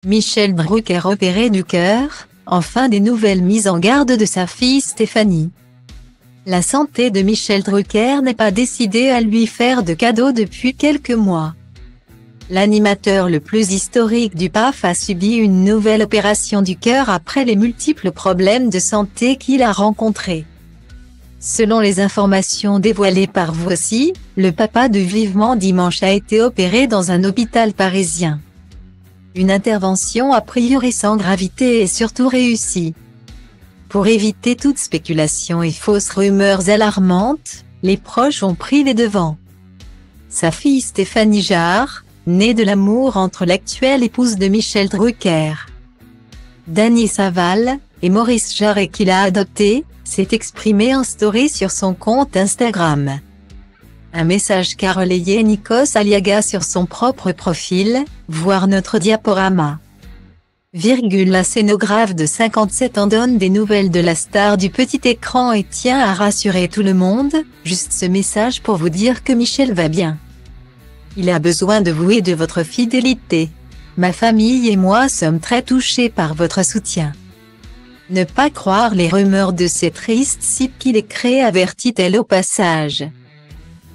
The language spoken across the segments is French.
Michel Drucker opéré du cœur, enfin des nouvelles mises en garde de sa fille Stéphanie. La santé de Michel Drucker n'est pas décidée à lui faire de cadeaux depuis quelques mois. L'animateur le plus historique du PAF a subi une nouvelle opération du cœur après les multiples problèmes de santé qu'il a rencontrés. Selon les informations dévoilées par Voici, le papa de Vivement Dimanche a été opéré dans un hôpital parisien. Une intervention a priori sans gravité et surtout réussie. Pour éviter toute spéculation et fausses rumeurs alarmantes, les proches ont pris les devants. Sa fille Stéphanie Jarre, née de l'amour entre l'actuelle épouse de Michel Drucker, Dany Saval, et Maurice Jarre qu'il a adopté, s'est exprimée en story sur son compte Instagram. Un message qu'a relayé Nikos Aliaga sur son propre profil, voir notre diaporama. La scénographe de 57 ans donne des nouvelles de la star du petit écran et tient à rassurer tout le monde, juste ce message pour vous dire que Michel va bien. Il a besoin de vous et de votre fidélité. Ma famille et moi sommes très touchés par votre soutien. Ne pas croire les rumeurs de ces tristes sites qu'il est créé, avertit-elle au passage.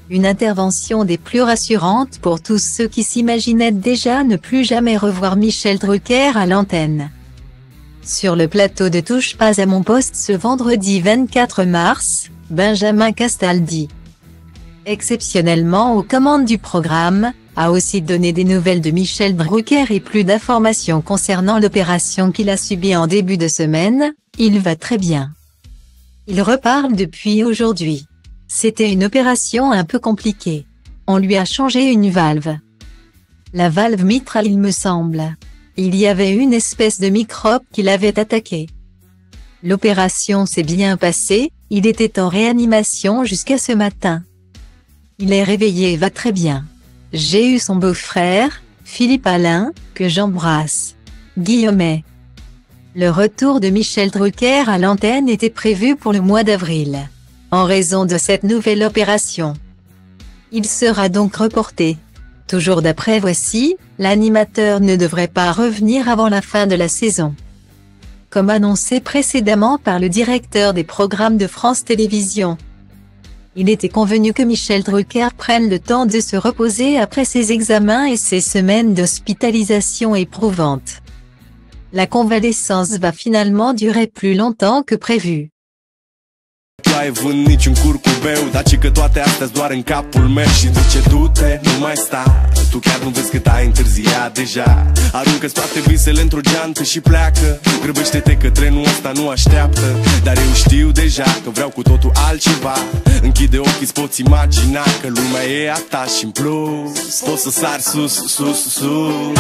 Une intervention des plus rassurantes pour tous ceux qui s'imaginaient déjà ne plus jamais revoir Michel Drucker à l'antenne. Sur le plateau de Touche pas à mon poste ce vendredi 24 mars, Benjamin Castaldi, exceptionnellement aux commandes du programme, a aussi donné des nouvelles de Michel Drucker et plus d'informations concernant l'opération qu'il a subie en début de semaine. Il va très bien. Il reparle depuis aujourd'hui. C'était une opération un peu compliquée. On lui a changé une valve. La valve mitrale il me semble. Il y avait une espèce de microbe qui l'avait attaqué. L'opération s'est bien passée, il était en réanimation jusqu'à ce matin. Il est réveillé et va très bien. J'ai eu son beau-frère, Philippe Alain, que j'embrasse. Guillaumet. Le retour de Michel Drucker à l'antenne était prévu pour le mois d'avril. En raison de cette nouvelle opération, il sera donc reporté. Toujours d'après Voici, l'animateur ne devrait pas revenir avant la fin de la saison. Comme annoncé précédemment par le directeur des programmes de France Télévisions, il était convenu que Michel Drucker prenne le temps de se reposer après ses examens et ses semaines d'hospitalisation éprouvantes. La convalescence va finalement durer plus longtemps que prévu. Tu ai vând niciun curcubeu, dar ci că toate astea doar în capul meu. Și zice du-te, nu mai sta. Tu chiar nu vezi cât ai întârziat deja. Aruncă-ți toate visele într-o geantă și pleacă. Grăbește-te că trenul ăsta nu așteaptă. Dar eu știu deja că vreau cu totul altceva. Închide ochii, îți poți imagina că lumea e a ta și în plus poți să sari sus, sus, sus.